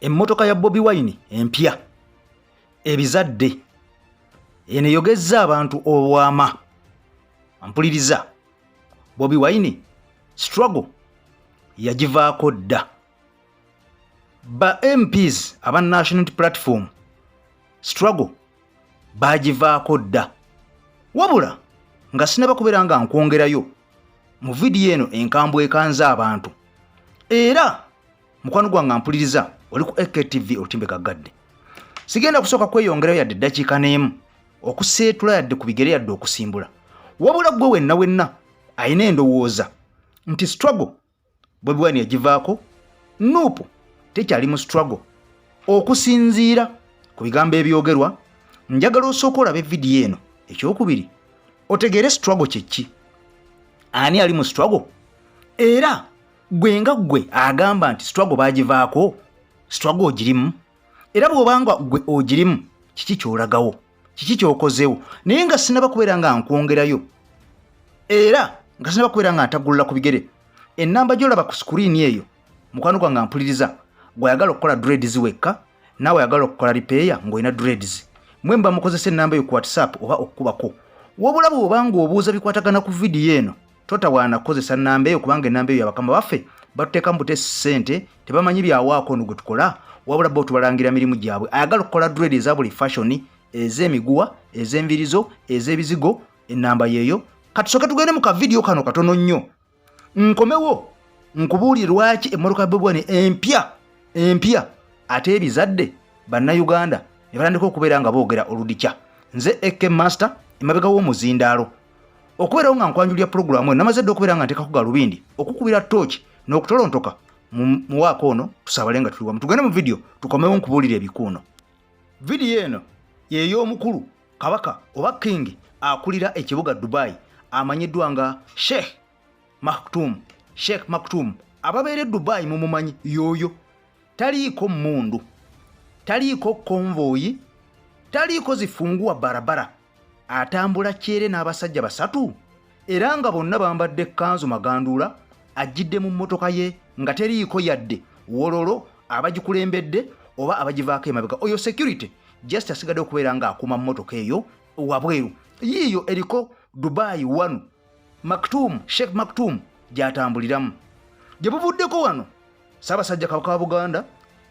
Emotoka ya Bobi Wine empya Ebizadde ene yogezza abantu obwama ampuliriza Bobi Wine struggle yajivaako dda ba MPs aba National Platform struggle bajivaako dda wabula nga sinaba kubeera nga nkwongerayo mu vidiyo eno enkambwe ekanza abantu era mukwano gwange ampuliriza oli ku AKTV otimbe kagadde sigenda kusooka kweyongerayo yadde eddakiika n'emu okuseetula yadde ku bigere yadde okusimbula wabula gwe wenna ayina endowooza nti struggle Bobi Wine yagivaako nuupu tekyali mu struggle okusinziira ku bigambo ebyogerwa njagala osooka olaba vidiyo eno ekyokubiri otegeere struggle kyeki ani ali mu struggle era gwe nga gwe agamba nti struggle bagivaako struggle ogirimu era bw'obanga gwe ogirimu kiki kyolagawo kiki kyokozeewo naye nga sinaba kubeera nga nkwongerayo era nga sinaba kubeera nga ntaggulula ku bigere ennamba gy'olaba ku screen eyo mukwano gwange ampuliriza gw'ayagala okukola dreads wekka naawe ayagala okukola repair ng'olina dreads mwe mba mukozesa ennamba eyo ku WhatsApp oba okukubako wabula bw'obanga obuuza bikwatagana ku vidiyo eno totawaana kukozesa nnamba eyo kubanga ennamba eyo abakama baffe batuteeka mu butesi ssente tebamanyi byawaako ono gwe tukola wabula bo tubalangira mirimu gyabwe ayagala okukola dread eza buli fashion ez'emiguwa ez'envirizo ez'ebizigo ennamba yeeyo katusooke tugende mu kavidiyo kano katono nnyo nkomewo nkubuulire lwaki emmotoka ya Bobi Wine empya ate Ebizadde bannayuganda ne batandika okubeera nga boogera oludikya nze AK Master emabega w'omuzindaalo okubeerawo nga nkwanjulira puroguramu namaze dde okubeera nga nteekako galubindi okukubira tooki n'okutolontoka muwaako ono tusaabale nga tuli wamu tugende mu vidiyo tukomewo nkubuulira ebikuuno vidiyo eno y'ey'omukulu kabaka oba king akulira ekibuga Dubai amanyiddwa nga Sheikh Maktoum ababeera Dubai mumumanyi yooyo taliiko mmundu taliiko konvoyi taliiko zifunguwa barabara atambula kyere n'abasajja basatu era nga bonna bambadde kanzu maganduula ajjidde mu mmotoka ye nga teriiko yadde wololo abagikulembedde oba abagivaako emabega oyo security just asigadde okubeera nga akuma mmotoka eyo wabweru yiiyo eriko Dubai 1 Sheikh Maktoum gy'atambuliramu gye buvuddeko wano Ssaabasajja Kabaka wa Buganda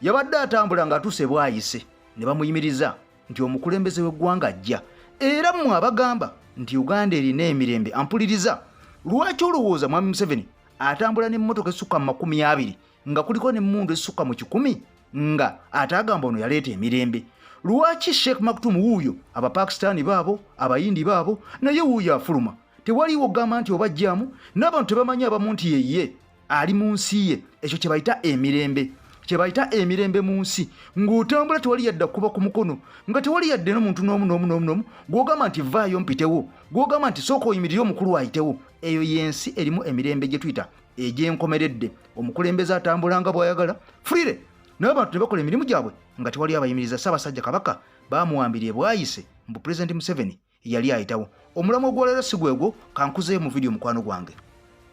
yabadde atambula ng'atuuse bwayise ne bamuyimiriza nti omukulembeze w'eggwanga ajja era mmwe abagamba nti Uganda erina emirembe ampuliriza lwaki olowooza Mwami Museveni atambula n'emmotoka esukka mu 20 nga kuliko n'emmundu esukka mu 100 nga atagamba ono yaleeta emirembe lwaki Sheikh Maktoum wuuyo Abapakistani baabo Abayindi baabo naye wuuyo afuluma tewaliwo gamba nti obajjaamu n'abantu tebamanyi abamu nti yeye ali mu nsi ye ekyo kye bayita emirembe mu nsi ng'otambula tewali yadde kuba ku mukono nga tewali yadde n'omuntu n'omu gw'ogamba nti vaayo mpitewo gw'ogamba nti sooka oyimirire omukulu ayitewo eyo y'ensi erimu emirembe gye tuyita egy'enkomeredde omukulembeze atambula nga bw'ayagala fulire n'abantu ne bakola emirimu gyabwe nga tewali abayimiriza Ssaabasajja Kabaka baamuwambira bwayise mbu Pulezidenti Museveni yali ayitawo omulamu ogwolero si gwegwo kankuzeeyo mu vidiyo mukwano gwange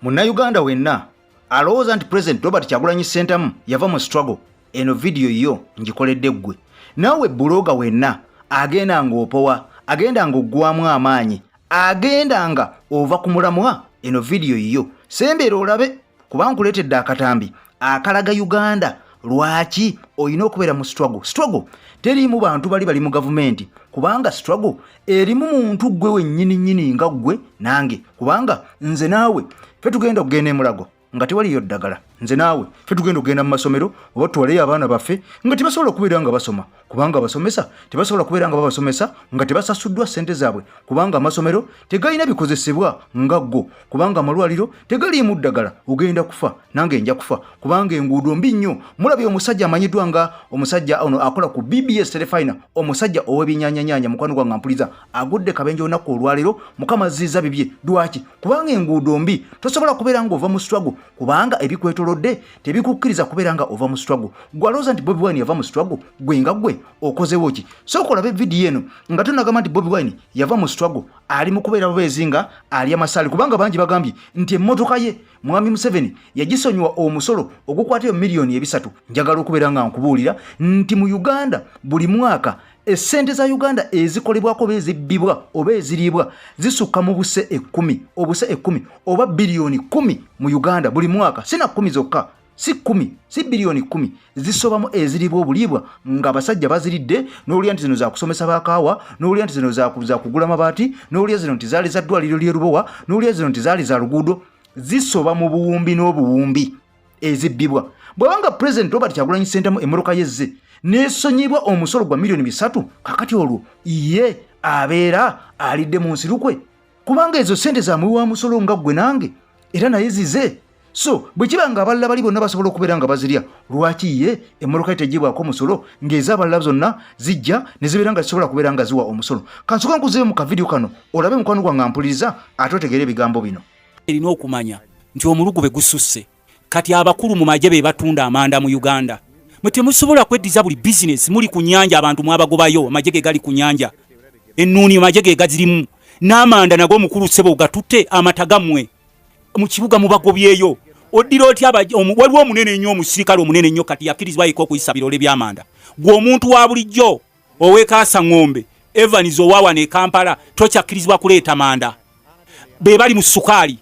munnayuganda wenna alowooza nti Pulezidenti Robert Kyagulanyi Ssentamu yava mu struggle eno vidiyo yo ngikoledde ggwe naawe buloga wenna agenda ng'opowa agenda ng'oggwamu amaanyi agenda nga ova ku mulamwa eno vidiyo yo sembeera olabe kuba nkuleetedde akatambi akalaga Uganda lwaki olina okubeera mu struggle teriimu bantu bali mu gavumenti kubanga struggle erimu muntu gwe wennyini nga gwe nange kubanga nze naawe fe tugenda okugenda emulago nga tewaliyo ddagala nze naawe fe tugenda okugenda mu masomero oba tuwaleyo abaana baffe nga tebasobola okubeera nga basoma kubanga abasomesa tebasobola kubeera nga babasomesa nga tebasasuddwa ssente zaabwe kubanga amasomero tegalina bikozesebwa nga go kubanga amalwaliro tegaliimu ddagala ogenda kufa nange nja kufa kubanga enguudo mbi nnyo mulabye omusajja amanyiddwa nga omusajja ono akola ku BBS Telefina omusajja ow'ebinyaanyanya mukwano gwange ampuliza agudde kabenje olunaku olwaliro mukama azizza bibye lwaki kubanga enguudo mbi tosobola kubeera ng'ova mu struggle kubanga ebikwetolodde by'okolodde tebikukkiriza kubeera nga ova mu struggle. Gwalooza nti Bobi Wine yava mu struggle, gwe nga gwe okozewo ki? Sooka olabe vidiyo eno nga tonagamba nti Bobi Wine yava mu struggle ali mu kubeera bubeezi nga ali amasaali, kubanga bangi bagambye nti emmotoka ye Mwami Museveni yagisonyiwa omusolo ogukwata miliyoni 3. Njagala okubeera nga nkubuulira nti mu Uganda buli mwaka essente za Uganda ezikolebwako bezibbibwa oba eziriibwa zisukka mu buse 10 oba biliyoni 10 mu Uganda buli mwaka. Sina 10 zokka, si 10, si biliyoni 10 zisobamu eziriibwa obuliibwa nga abasajja baziridde, n'olya nti zino za kusomesa bakaawa, n'olya nti zino za kugula mabaati, n'olya zino nti zaali za ddwaliro ly'erubowa, n'olya zino nti zaali za luguudo. Zisoba mu buwumbi n'obuwumbi ezibbibwa. Bwabanga President Robert Kyagulanyi Ssentamu emmotoka yezze nesonyibwa omusolo gwa miliyoni 3, kakati olwo ye abeera alidde mu nsirukwe, kubanga ezo sente za muwi wa musolo nga gwe nange era naye zize. So bwe kiba nga abalala bali bonna basobola okubeera nga bazirya, lwaki ye emmotoka ye tegibwako omusolo ng'ez'abalala zonna zijja ne zibeera nga zisobola kubeera nga ziwa omusolo? Kansoka nkuzeeyo mu kavidiyo kano olabe mukwano gwange ampuliriza ate otegeere ebigambo bino. Erina okumanya nti omulugu gususse kati abakulu mu magye be batunda amanda mu Uganda. Mwe temusobola kweddiza buli business muli ku nnyanja, abantu mwabagobayo amagye ge gali ku nnyanja, ennuuni amagye ge gazirimu, n'amanda nago omukulu ssebo gatutte amatagamwe mu kibuga mubagobyeyo. Oddira otya waliwo omunene nnyo omusirikale omunene nnyo kati yakkirizibwa yiko okuyisa birole by'amanda. Gwe omuntu wa bulijjo ow'ekaasa ng'ombe Evans owawa ne Kampala tokyakkirizibwa kuleeta manda. Be bali mu sukaali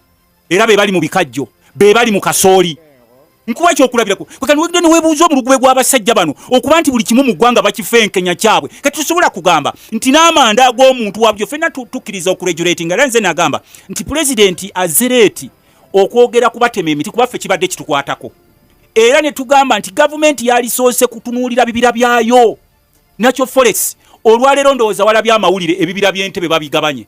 era be bali mu bikajjo, be bali mu kasooli. Nkuba ekyokulabirako kati wegende weebuuza omulugube gw'abasajja bano okuba nti buli kimu mu ggwanga bakifenkenya kyabwe. Kati tusobola kugamba nti n'amanda ag'omuntu wabyo ffenna tukkiriza okuregulatinga. Era nze nagamba nti pulezidenti azereeti okwogera ku batema emiti kuba ffe kibadde kitukwatako, era ne tugamba nti gavumenti yalisoose kutunuulira bibira byayo nakyo forest. Olwaleero ndowooza walabye amawulire ebibira by'Entebbe babigabanye.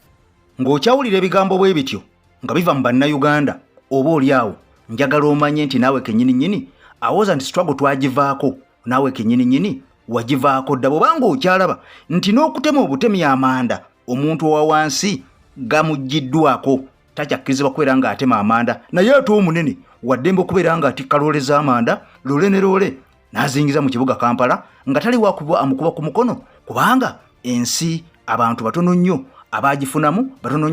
Ng'okyawulira ebigambo bwe bityo nga biva mu bannayuganda oba oliawo, njagala omanye nti naawe kennyini awooza nti struggle twagivaako, naawe kennyini wagivaako dda. Bw'obanga okyalaba nti n'okutema obutemi amanda omuntu owa wansi gamuggiddwako takyakkirizibwa kubeera nga atema amanda, naye ate omunene waddembe okubeera nga atikka loole z'amanda, loole ne loole n'azingiza mu kibuga Kampala nga tali wakuba amukuba ku mukono, kubanga ensi abantu batono nnyo abagifunamu, batono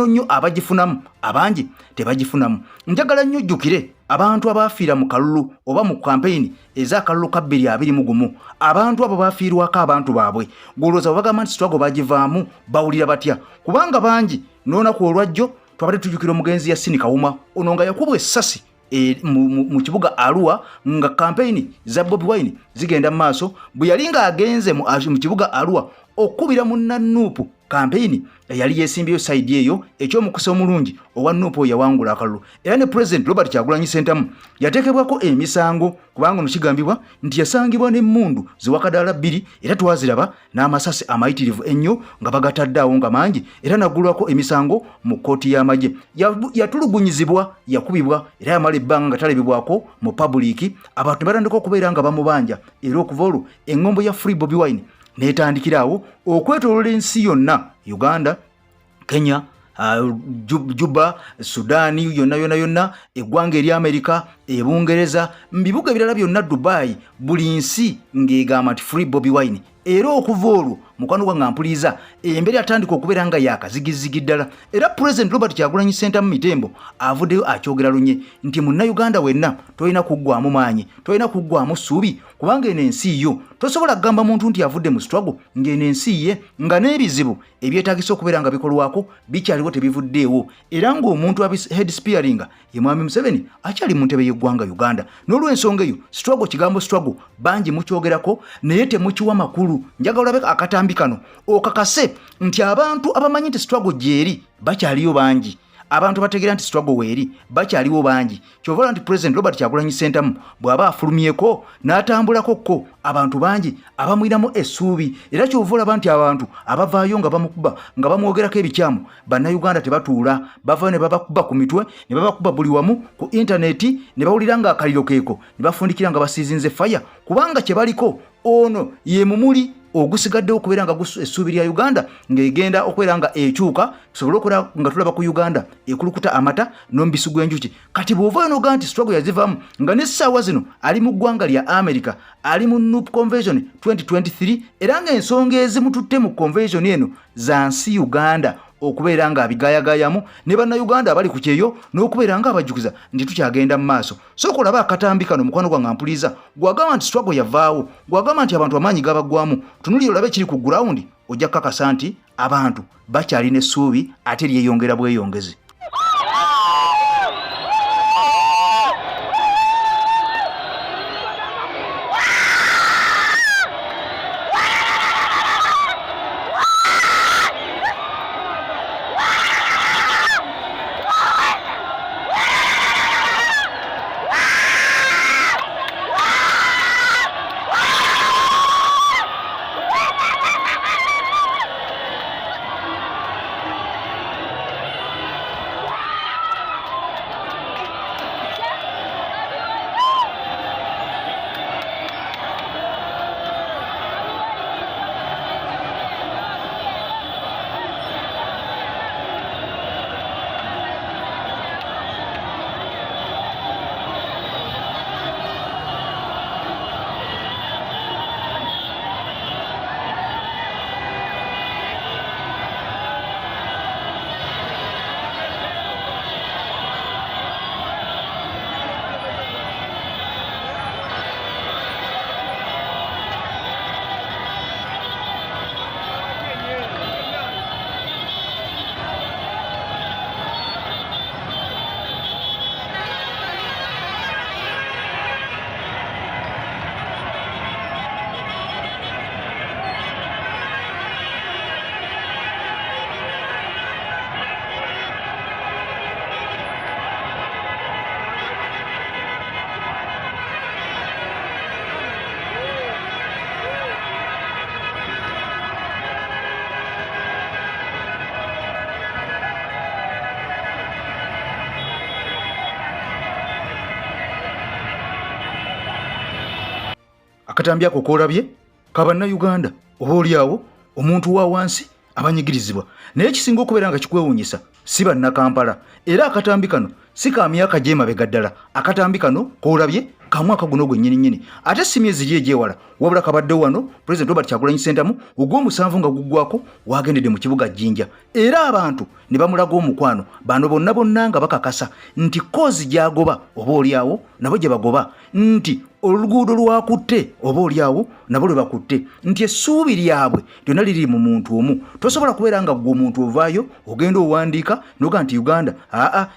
nnyo abagifunamu, abangi tebagifunamu. Njagala nnyo ojjukire abantu abafiira mu kalulu oba mu kampeyini ez'akalulu ka 2021, abantu abo bafiirwako abantu baabwe. Gwolowooza bagamba nti struggle bagivaamu bawulira batya? Kubanga bangi n'olunaku olwajjo twabadde tujjukira omugenzi Yasin Kawuma, ono nga yakubwa essasi mu kibuga Arua nga kampeyini za Bobi Wine zigenda mu maaso. Bwe yali nga agenze mu kibuga Arua okubira mu Nanuupu kampeyini yali yeesimbyeyo side eyo, eky'omukisa omulungi owa Nuupu yawangula akalulu. Era ne President Robert Kyagulanyi Ssentamu yateekebwako emisango kubanga ono kigambibwa nti yasangibwa n'emmundu ziwakadaala 2 era twaziraba n'amasasi amayitirivu ennyo nga bagatadde awo nga mangi, era naggulwako emisango mu kkooti y'amagye. Yatulugunyizibwa, yakubibwa era yamala ebbanga nga talebibwako mu public. Abantu batandika okubeera nga bamubanja, era okuva olwo eŋŋombo ya Free Bobi Wine netandikirawo okwetoolola ensi yonna, Uganda, Kenya, Juba, Sudani, yonna eggwanga eri Amerika, Bungereza, mbibuga ebirala byonna, Dubai, buli nsi ng'egamba nti Free Bobi Wine. Era okuva olwo mukwano gwange ampuliza embera atandika okubeera nga yakazigizigi ddala. Era President Robert Kyagulanyi Ssentamu Mitembo avuddeyo akyogera lunye nti munnayuganda wenna tolina kuggwamu maanyi, tolina kuggwamu ssuubi, kubanga eno ensi yo tosobola kugamba muntu nti avudde mu struggle ng'eno ensi ye nga n'ebizibu ebyetaagisa okubeera nga bikolwako bikyaliwo tebivuddeewo, era ng'omuntu head spearinga ye Mwami Museveni akyali mu ntebe y'eggwanga Uganda. N'olw'ensonga eyo struggle, kigambo struggle bangi mukyogerako naye temukiwa makulu. Njagala olabe akatambi kano okakase nti abantu abamanyi nti struggle gyeri bakyaliyo bangi, abantu bategeera nti struggle weeri bakyaliwo bangi. Kyovola nti President Robert Kyagulanyi Ssentamu bw'aba afulumyeko n'atambulako ko abantu bangi abamwiramu essuubi, era kyovola nti abantu abavaayo nga bamukuba nga bamwogerako ebikyamu, bannayuganda tebatuula, bavaayo ne babakuba ku mitwe, ne babakuba buli wamu ku intaneti, ne bawulira nga akaliro keeko, ne bafundikira nga basiizinze faya, kubanga kye baliko ono ye mumuli ogusigaddewo okubeera nga essuubi lya Uganda ng'egenda okubeera nga ekyuka tusobole okubeera nga tulaba ku Uganda ekulukuta amata n'omubisi gw'enjuki. Kati bw'ovaayo n'ogaa nti struggle yazivaamu nga n'essaawa zino ali mu ggwanga lya America, ali mu NUP Convention 2023 era ng'ensonga ezimututte mu convention eno za nsi Uganda okubeera nga abigayagayamu ne bannayuganda abali ku kyeyo n'okubeera nga abajjukiza nti tukyagenda mu maaso. So kulaba akatambi kano mukwano gwange ampuliza gwagamba nti struggle yavaawo, gwagamba nti abantu amaanyi gabaggwamu, tunulire olabe kiri ku ground, ojja kukakasa nti abantu bakyalina essuubi ate lyeyongera bweyongezi. Akatambi ako koolabye kabannayuganda oba oliawo omuntu wa wansi abanyigirizibwa, naye kisinga okubeera nga kikwewuunyisa si bannakampala era akatambi kano si ka myaka gy'emabega ddala. Akatambi kano koolabye ka mwaka guno gwennyini ate si myezi eri egyewala, wabula kabaddewo wano President Robert Kyagulanyi Ssentamu ogw'omusanvu nga guggwako wagendedde mu kibuga Jinja era abantu ne bamulaga omukwano. Bano bonna nga bakakasa nti koozi gy'agoba oba oliawo nabo gye bagoba, nti oluguudo lwakutte oba oliawo nabo lwe bakutte, nti essuubi lyabwe lyonna liri mu muntu omu. Tosobola kubeera nga gwe omuntu ovaayo ogenda owandiika noga nti Uganda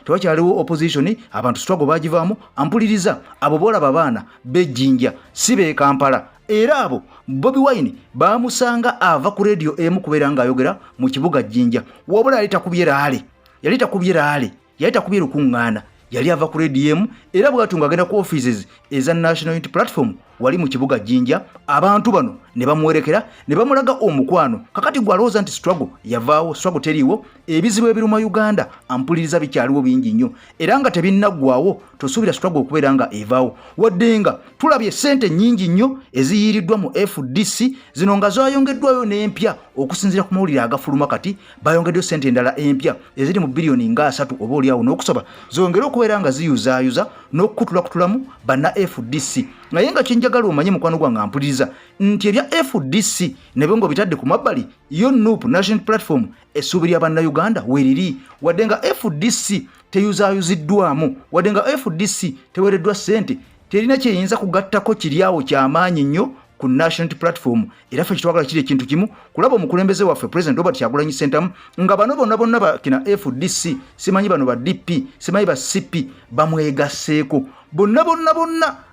tewakyaliwo opposition, abantu struggle bagivaamu. Ampuliriza abo boolaba abaana b'Ejjinja si b'e Kampala era abo Bobi Wine bamusanga ava ku radio emu kubeera ng'ayogera mu kibuga Jinja, wabula yali takubye raale, yali takubye lukuŋŋaana, yali ava ku radio emu era bw'atunga agenda ku offices eza National Unity Platform wali mu kibuga Jinja. Abantu bano ne bamuwerekera ne bamulaga omukwano. Kakati gwalowooza nti struggle yavaawo, struggle teriiwo, ebizibu ebiruma Uganda ampuliriza bikyaliwo bingi nnyo era nga tebinnaggwaawo. Tosuubira struggle okubeera nga evaawo, wadde nga tulabye ssente nnyingi nnyo eziyiiriddwa mu FDC zino nga zayongeddwayo n'empya okusinziira ku mawulire agafuluma. Kati bayongeddeyo ssente endala empya eziri mu biliyoni nga 3 oba oliawo n'okusoba zongere okubeera nga ziyuzaayuza n'okukutulakutulamu banna FDC. Naye nga kyenjagala omanye mukwano gwange ampuliriza nti ebya FDC nebyo ngo bitadde ku mabbali yo NUP National Platform essuubi lya bannayuganda weeriri, wadde nga FDC teyuzaayuziddwamu, wadde nga FDC teweereddwa ssente, terina kyeyinza kugattako kiryawo ky'amaanyi nnyo ku National Platform. Era ffe kitwagala kiri ekintu kimu, kulaba omukulembeze waffe President Robert Kyagulanyi Ssentamu nga bano bonna bakina FDC, simanyi bano ba DP, simanyi ba CP bamwegasseeko bonna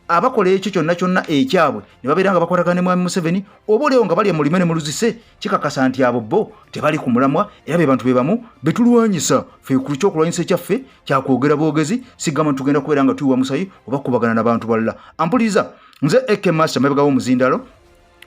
abakola ekyo kyonna ekyabwe ne babeera nga bakwatagana Mwami Museveni oba oleo nga bali mu limene mu luzise. Kikakasa nti abo bo tebali ku mulamwa era be bantu be bamu betulwanyisa ffe ku kyokulwanyisa ekyaffe kyakwogera boogezi, sigamba tugenda kubeera nga tuyiwa musayi oba kubagana n'abantu balala. Ampuliriza nze Eke Master mabega w'omuzindalo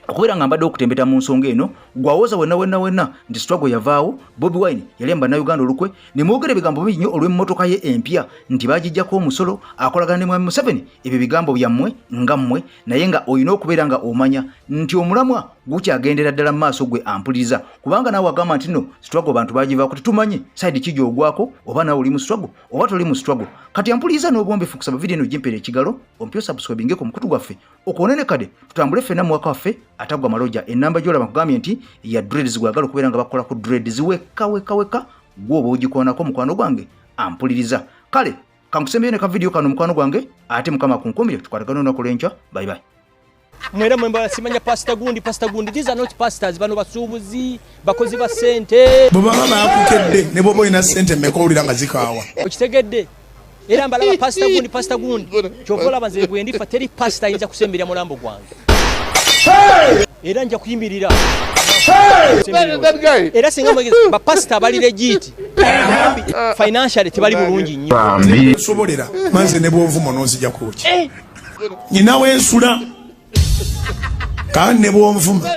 okubeera nga mbadde okutembeta mu nsonga eno gwawooza wenna nti struggle yavaawo. Bobi Wine yali bannayuganda olukwe ne mwogera ebigambo bingi nnyo olw'emmotoka ye empya nti bagijjako omusolo akolagana ne Mwami Museveni. Ebyo bigambo byammwe nga mmwe, naye nga olina okubeera nga omanya nti omulamwa gukyagendera ddala mu maaso gwe ampuliriza kubanga naawe agamba nti no struggle bantu bagivaako tetumanyi side kijja ogwako oba naawe oli mu struggle oba toli mu struggle kati ampuliriza n'obwombefu kusaba video eno gimpeera ekigalo ompyo subscribingeko mukutu gwaffe okoonene kade tutambule ffenna muwaka waffe atagwa maloja ennamba gyolaba nkugambye nti ya dreads gwagala okubeera nga bakola ku dreads weka gwoba ogikoonako mukwano gwange ampuliriza kale kankusembeyo ne ka video kano mukwano gwange ate mukama kunkumire tukwatagana olunaku lw'enkya bye bye. Mwera mwemba simanya pastor gundi these are not pastors bano basubuzi bakozi ba sente baba bakukedde ne bobo ina sente mekolira nga zikaawa okitegedde era mbala pastor gundi chokola banze gwendi fa teri pastor inza kusembera mulambo gwange era nja kuyimirira era singa mwegeza ba pastor bali legit financially tebali bulungi nnyo sobolera manze ne bwovumo nozija kuki nyinawe ensula Kane bwonvuma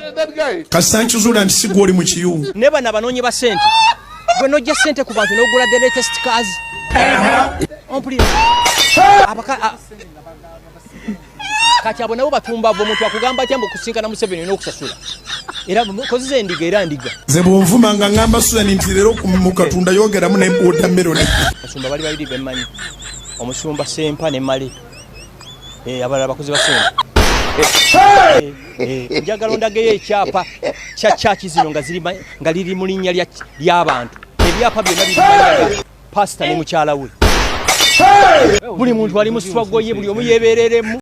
kasanchu zula ntisigwa oli mu kiyungu neba nabanonye ba sente gwe nojja sente ku bantu n'ogula the latest cars ompuli kati abo nabo batumba abo omuntu akugamba atya mbu kusinkana mu 7 n'okusasula era kozize endiga era ndiga ze bwonvuma nga ngamba Susan nti leero mu katunda yogeramu ne watermelon omusumba bali babiri bemmanyi omusumba Sempa ne Male abalala bakozi ba sente njagala ondageyo ekyapa kya church zino nga liri mu linnya ly'abantu ebyapa byonna biri pastor ne mukyala we buli muntu ali mu struggle ye buli omu yeebereremu